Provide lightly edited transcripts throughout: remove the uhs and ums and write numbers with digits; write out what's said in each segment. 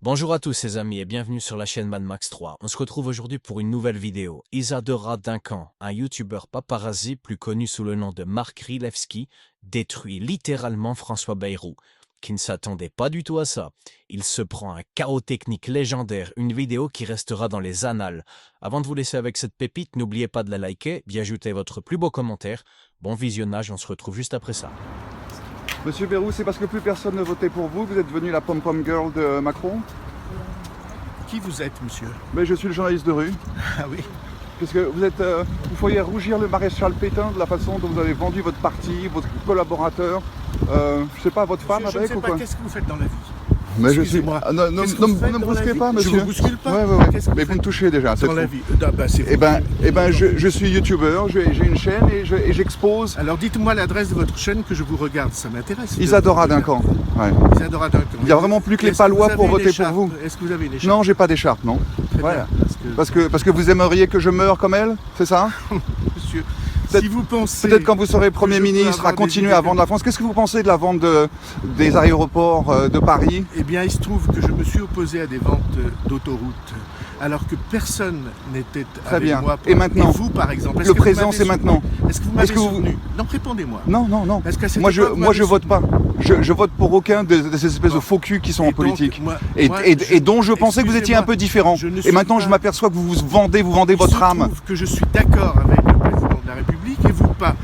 Bonjour à tous les amis et bienvenue sur la chaîne Mad Max 3. On se retrouve aujourd'hui pour une nouvelle vidéo. Isadora Duncan, un youtubeur paparazzi plus connu sous le nom de Mark Rilewski, détruit littéralement François Bayrou, qui ne s'attendait pas du tout à ça. Il se prend un chaos technique légendaire, une vidéo qui restera dans les annales. Avant de vous laisser avec cette pépite, n'oubliez pas de la liker, d'y ajouter votre plus beau commentaire. Bon visionnage, on se retrouve juste après ça. Monsieur Bayrou, c'est parce que plus personne ne votait pour vous que vous êtes devenu la pom-pom girl de Macron? Qui vous êtes, monsieur? Mais je suis le journaliste de rue. Ah oui. Parce que vous pourriez rougir le maréchal Pétain de la façon dont vous avez vendu votre parti, votre collaborateur, je sais pas, votre femme Monsieur, avec je ne ou sais quoi? pas, qu'est-ce que vous faites dans la vie? Mais je suis... Excusez-moi. Ah, non, ne me bousculez pas, monsieur. Je vous bouscule pas. Ouais. Qu'est-ce que Mais vous me touchez déjà, c'est dans trop. la vie. C'est Eh ben, je suis youtubeur, j'ai une chaîne et j'expose... Alors dites-moi l'adresse de votre chaîne que je vous regarde, ça m'intéresse. Isadora Duncan. Ouais. Isadora Duncan. Il n'y a vraiment plus que les Est-ce que vous Palois avez pour une voter écharpe? pour vous. Est-ce que vous avez une écharpe? Non, j'ai pas d'écharpe, non. Très Voilà. bien, Parce que vous aimeriez que je meure comme elle, c'est ça? monsieur, Peut-être- si vous pensez... Peut-être quand vous serez Premier je peux ministre avoir à des continuer idées à vendre la France. Qu'est-ce que vous pensez de la vente des aéroports de Paris? Eh bien, il se trouve que je me suis opposé à des ventes d'autoroutes, alors que personne n'était Très avec bien. moi. Et maintenant? vous, par exemple. Le présent, c'est maintenant. Est-ce que vous m'avez Est-ce que vous- soutenu? Non, répondez-moi. Non. Est-ce qu'à cette Moi, époque, vous je m'avez vote soutenu? pas. Je vote pour aucun de ces espèces Bon. de faux culs qui sont Et en donc, politique. moi, Et dont je pensais que vous étiez un peu différent. je ne Et suis maintenant, pas- je m'aperçois que vous vendez Il votre se âme. trouve que je suis d'accord avec le président de la République et vous pas.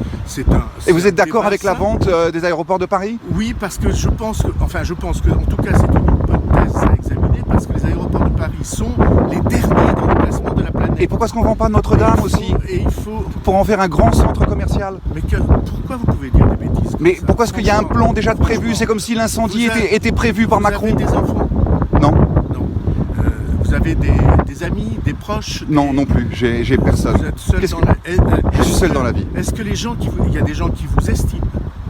Et vous êtes d'accord débat avec la sain. vente des aéroports de Paris? Oui, parce que je pense que, en tout cas, c'est une hypothèse à examiner, parce que les aéroports de Paris sont les derniers dans le classement de la planète. Et pourquoi est-ce qu'on ne vend pas Notre-Dame aussi? Et il faut. Pour en faire un grand centre commercial? Mais pourquoi vous pouvez dire des bêtises comme Mais ça? pourquoi est-ce qu'il y a un Franchement, plan déjà de prévu? franchement. C'est comme si l'incendie Vous avez- était prévu par Vous Macron. avez des enfants? Non, Non. Vous avez des amis, des proches? non plus. J'ai personne. Vous êtes seul Qu'est-ce dans que- la... Je suis seul dans la vie. Est-ce que les gens il y a des gens qui vous estiment?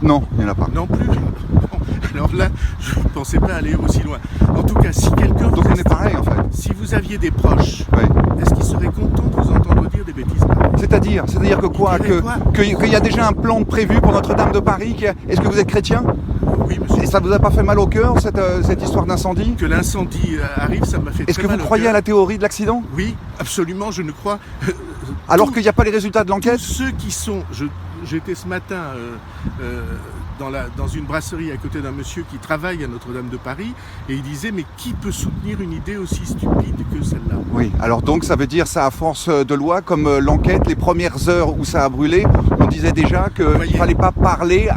Non, il n'y en a pas. Non plus. Bon, alors là, je ne pensais pas aller aussi loin. En tout cas, si quelqu'un Donc vous on est estime, pareil en fait. si vous aviez des proches, Ouais. est-ce qu'ils seraient contents de vous entendre dire des bêtises pareilles? C'est-à-dire que quoi? Il dirait quoi? Qu'il y a déjà un plan de prévu pour Notre-Dame de Paris? Est-ce que vous êtes chrétien? Oui, monsieur. Et ça vous a pas fait mal au cœur cette histoire d'incendie? Que l'incendie arrive, ça m'a fait Est-ce très que vous mal au croyez cœur. à la théorie de l'accident? Oui, absolument, je ne crois. Alors Tous- qu'il n'y a pas les résultats de tous l'enquête? ceux qui sont... J'étais ce matin dans une brasserie à côté d'un monsieur qui travaille à Notre-Dame de Paris et il disait mais qui peut soutenir une idée aussi stupide que celle-là? Oui, alors donc ça veut dire ça à force de loi, comme l'enquête, les premières heures où ça a brûlé, on disait déjà qu'il Voyez. ne fallait pas parler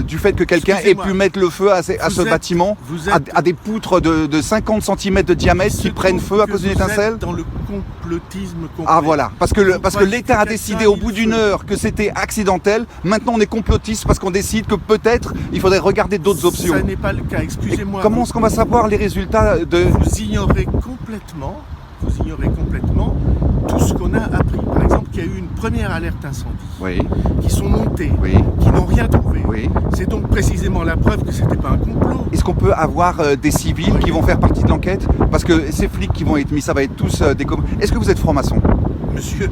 du fait que quelqu'un ait Excusez-moi. pu mettre le feu à ce Vous êtes- bâtiment, vous à, êtes- à des poutres de 50 cm de diamètre Il qui se prennent trouve feu à que cause d'une vous êtes étincelle. dans le complotisme complet. Ah voilà, parce que Vous croyez l'État que a quelqu'un décidé au bout il d'une feu. heure que c'était accidentel, maintenant on est complotiste parce qu'on décide que peut-être il faudrait regarder d'autres options. Ça n'est pas le cas, Et excusez-moi. comment est-ce qu'on va savoir les résultats de... Vous ignorez complètement tout ce qu'on a appris. Par exemple, qu'il y a eu une première alerte incendie, Oui, qui sont montés, oui, qui n'ont rien trouvé. oui. C'est donc précisément la preuve que c'était pas un complot. Est-ce qu'on peut avoir des civils Oui. qui vont faire partie de l'enquête? Parce que ces flics qui vont être mis, ça va être tous des... Est-ce que vous êtes franc-maçon? Monsieur,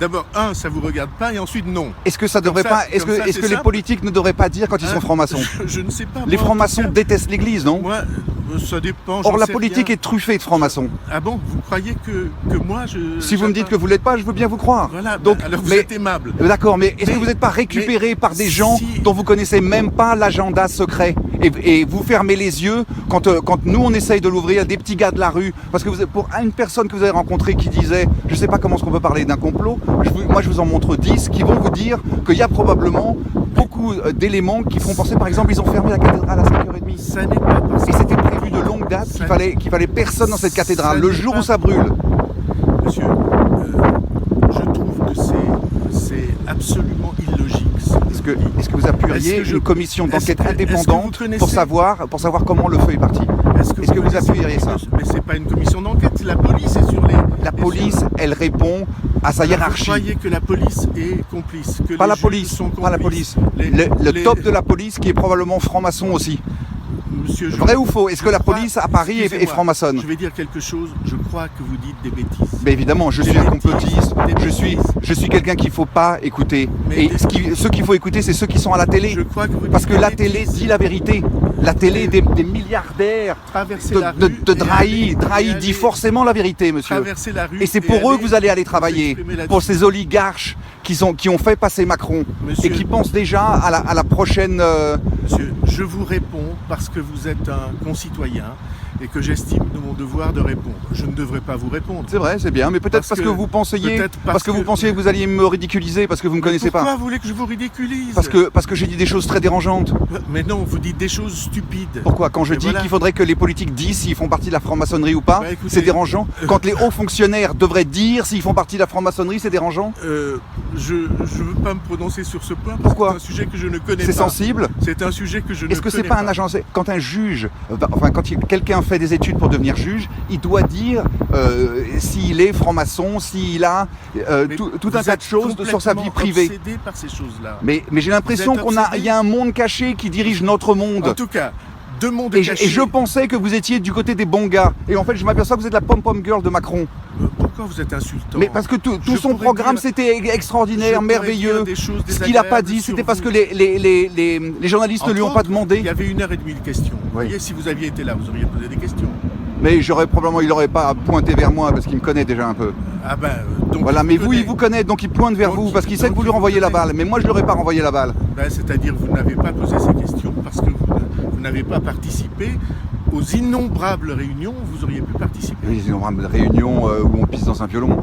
d'abord, ça vous regarde pas, et ensuite, non. Est-ce que ça devrait ça, pas... Est-ce comme ça, que c'est les simple. politiques ne devraient pas dire quand ils sont francs-maçons? Je ne sais pas. Les moi, en francs-maçons tout cas, détestent l'église, non? Moi, ça dépend. Or j'en la sais politique rien. est truffée de francs-maçons. Ah bon, vous croyez que moi, je... Si vous me dites que vous l'êtes pas, je veux bien vous croire. Voilà, Donc, alors vous mais- êtes aimable. D'accord, mais est-ce que Mais- vous n'êtes pas récupéré par des si- gens dont vous connaissez même pas l'agenda secret et vous fermez les yeux quand nous on essaye de l'ouvrir, des petits gars de la rue, parce que pour une personne que vous avez rencontrée qui disait je sais pas comment est-ce qu'on peut parler d'un complot, moi je vous en montre 10 qui vont vous dire qu'il y a probablement beaucoup d'éléments qui font penser, par exemple ils ont fermé la cathédrale à 5h30 Ça n'est pas parce et que- c'était prévu de longue date qu'il fallait personne dans cette cathédrale Ça le n'est jour pas- où ça brûle. Monsieur, je trouve que c'est absolument illogique. ce que Est-ce que, vous dites. est-ce que vous appuyeriez Est-ce que je- une commission est-ce d'enquête que- est-ce que vous indépendante connaissez- pour savoir comment le feu est parti? Est-ce que vous connaissez appuyeriez ça? Mais c'est pas une commission d'enquête, la police est sur les... La police, elle répond à sa Vous hiérarchie. croyez que la police est complice, que Pas les la juges police, sont pas la complices. police. Le Les- top de la police qui est probablement franc-maçon aussi. Monsieur, Vrai ou faux? Est-ce que la police à Paris est excusez-moi, franc-maçonne? Je vais dire quelque chose, je crois que vous dites des bêtises. Mais évidemment, je Des suis un bêtises, complotiste, des je suis quelqu'un qu'il ne faut pas écouter. Mais Et ceux qu'il faut écouter, c'est ceux qui sont à la télé. Je crois que vous Parce dites que la des télé bêtises. dit la vérité. La télé des milliardaires Traverser la de rue et Drahi. aller- Drahi et dit aller forcément la vérité, monsieur. traverser la rue Et c'est pour eux que vous allez aller vous travailler, exprimer là-dessus. pour ces oligarches qui ont fait passer Macron Monsieur- et qui pensent déjà à la prochaine... Monsieur, je vous réponds parce que vous êtes un concitoyen et que j'estime de mon devoir de répondre. Je ne devrais pas vous répondre. C'est vrai, c'est bien, mais peut-être parce que vous pensiez, peut-être parce que vous pensiez que vous alliez me ridiculiser, parce que vous me connaissez Pourquoi pas. vous voulez que je vous ridiculise? Parce que j'ai dit des choses très dérangeantes. Mais non, vous dites des choses stupides. Pourquoi? Quand je Et dis voilà. qu'il faudrait que les politiques disent s'ils font partie de la franc-maçonnerie ou pas, Bah, écoutez, c'est dérangeant. Quand les hauts fonctionnaires devraient dire s'ils font partie de la franc-maçonnerie, c'est dérangeant. Je ne veux pas me prononcer sur ce point parce Pourquoi? que c'est un sujet que je ne connais pas. C'est sensible. C'est un sujet que je ne Est-ce que c'est connais pas un agent? Quand un juge, enfin quand quelqu'un fait des études pour devenir juge, il doit dire s'il est franc-maçon, s'il a Mais tout vous un tas de êtes choses sur sa vie complètement privée. obsédé par ces choses-là. Mais j'ai l'impression Vous êtes qu'il obsédé. y a un monde caché qui dirige notre En monde. tout cas, deux mondes Et cachés. je pensais que vous étiez du côté des bons gars. Et en fait, je m'aperçois que vous êtes la pom-pom girl de Macron. Pourquoi vous êtes insultant? Mais parce que tout Je son pourrais programme, dire- c'était je extraordinaire, pourrais merveilleux. dire des choses Ce qu'il n'a pas désagréables dit, sur c'était parce vous. que les journalistes ne lui ont Entre pas autres, demandé. Il y avait 1h30 de questions. Vous Oui. voyez, si vous aviez été là, vous auriez posé des questions. Mais il n'aurait pas pointé vers moi parce qu'il me connaît déjà un peu. Ah ben, donc Voilà, mais vous, connaît. il vous connaît, donc il pointe vers Donc, vous parce qu'il sait que vous donc, lui il vous renvoyez la connaît. balle. Mais moi, je ne lui aurais pas renvoyé la balle. Ben, c'est-à-dire vous n'avez pas posé ces questions parce que vous n'avez pas participé aux innombrables réunions où vous auriez pu participer. Ils ont une réunion où on pisse dans un violon.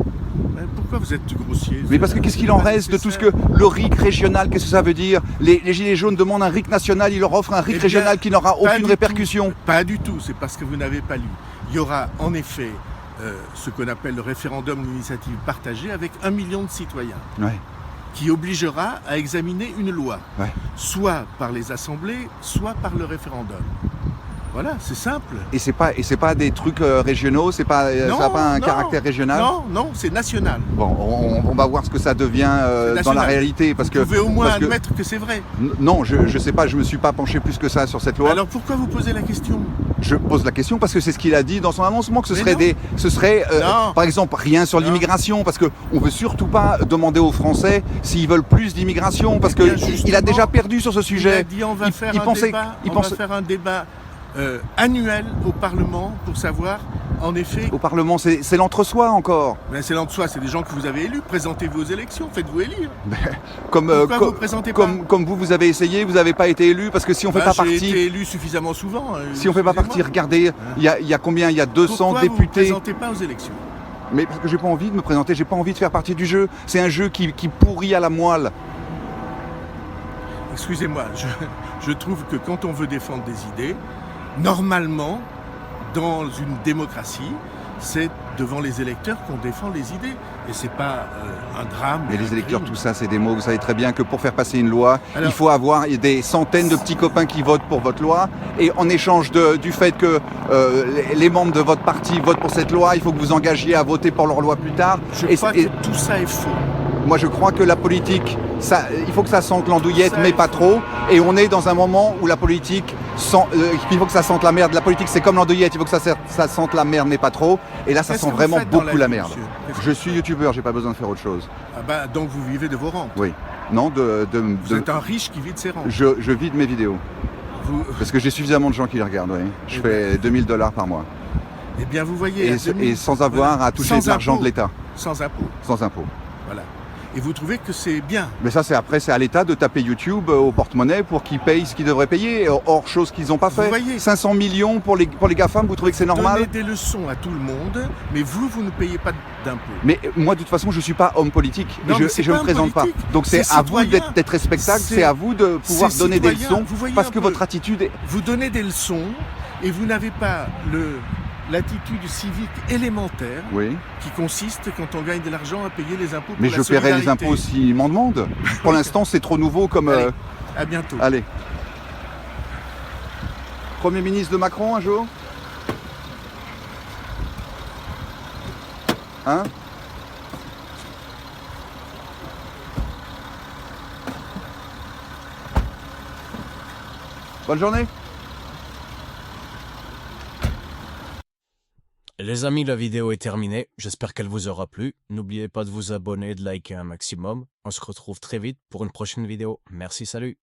Ben, pourquoi vous êtes grossier? Mais parce que qu'est-ce qu'il en reste de tout ce que le RIC régional, qu'est-ce que ça veut dire? Les Gilets jaunes demandent un RIC national, ils leur offrent un RIC Eh bien, régional qui n'aura pas aucune du répercussion. tout. Pas du tout, c'est parce que vous n'avez pas lu. Il y aura en effet ce qu'on appelle le référendum d'initiative partagée avec 1 million de citoyens, Ouais. qui obligera à examiner une loi, Ouais. soit par les assemblées, soit par le référendum. Voilà, c'est simple. Et c'est pas des trucs régionaux, ça n'a pas un caractère régional. Non, c'est national. Bon, on va voir ce que ça devient dans la national. réalité, parce que Vous pouvez au moins parce que- admettre que c'est vrai. non, je sais pas, je me suis pas penché plus que ça sur cette loi. Alors pourquoi vous posez la question? Je pose la question parce que c'est ce qu'il a dit dans son annoncement, que ce Mais serait Non. par exemple rien sur Non. l'immigration, parce que on veut surtout pas demander aux Français s'ils veulent plus d'immigration, parce Eh bien, que il a justement, déjà perdu sur ce Il a sujet. dit on va Il- faire il un pensait- débat, il on pense- va faire un débat annuel au Parlement pour savoir en effet. Au Parlement, c'est l'entre-soi encore. Ben, c'est l'entre-soi, c'est des gens que vous avez élus. Présentez-vous aux élections, faites-vous élire. Comme Pourquoi vous présentez pas? comme vous avez essayé, vous n'avez pas été élu, parce que si on fait Ben, pas j'ai partie, été élu suffisamment souvent. si on fait pas partie, excusez-moi. regardez, il y a combien? Il y a 200 Pourquoi députés. vous ne présentez pas aux élections? Mais parce que j'ai pas envie de me présenter, j'ai pas envie de faire partie du jeu. C'est un jeu qui pourrit à la moelle. Excusez-moi, je trouve que quand on veut défendre des idées, normalement, dans une démocratie, c'est devant les électeurs qu'on défend les idées. Et c'est pas un drame. Mais un les électeurs, crime. tout ça, c'est des mots. Vous savez très bien que pour faire passer une loi, Alors- il faut avoir des centaines de petits copains qui votent pour votre loi. Et en échange du fait que les membres de votre parti votent pour cette loi, il faut que vous engagiez à voter pour leur loi plus tard. Je Et crois et que tout ça est faux. moi, je crois que la politique, il faut que ça sente l'andouillette, Ça, mais il pas faut. trop. Et on est dans un moment où la politique il faut que ça sente la merde. La politique, c'est comme l'andouillette, il faut que ça sente la merde, mais pas trop. Et là, ça Qu'est-ce sent que vous vraiment faites dans beaucoup la la vie, merde. monsieur? Qu'est-ce que- Je suis youtubeur, j'ai pas besoin de faire autre chose. Ah bah, donc vous vivez de vos rentes. Oui. Non, Vous êtes un riche qui vit de ses rentes. je vis de mes vidéos. Vous- Parce que j'ai suffisamment de gens qui les regardent, oui. Je Eh fais 2000 $ par mois. Eh bien, vous voyez. à 2000, Et sans avoir à toucher sans de l'argent impôt. de l'État, Sans impôt. sans impôt. Voilà. Et vous trouvez que c'est bien. Mais ça, c'est à l'État de taper YouTube au porte-monnaie pour qu'ils payent ce qu'ils devraient payer, hors chose qu'ils n'ont pas fait. Vous voyez. 500 millions pour les GAFAM, vous trouvez que c'est normal? Donnez des leçons à tout le monde, mais vous ne payez pas d'impôts. Mais moi, de toute façon, je ne suis pas homme politique. Non, et mais je c'est ne me pas un présente pas. politique, Donc c'est c'est à vous citoyen. d'être respectable, C'est- c'est à vous de pouvoir c'est donner des citoyen. leçons, Vous voyez parce un que peu. votre attitude est... Vous donnez des leçons et vous n'avez pas l'attitude civique élémentaire Oui, qui consiste, quand on gagne de l'argent, à payer les impôts pour mais la je paierai les solidarité. impôts s'ils m'en demandent. Pour l'instant, c'est trop nouveau comme... Allez. À bientôt. Allez. Premier ministre de Macron un jour? Hein? Bonne journée. Les amis, la vidéo est terminée. J'espère qu'elle vous aura plu. N'oubliez pas de vous abonner et de liker un maximum. On se retrouve très vite pour une prochaine vidéo. Merci, salut!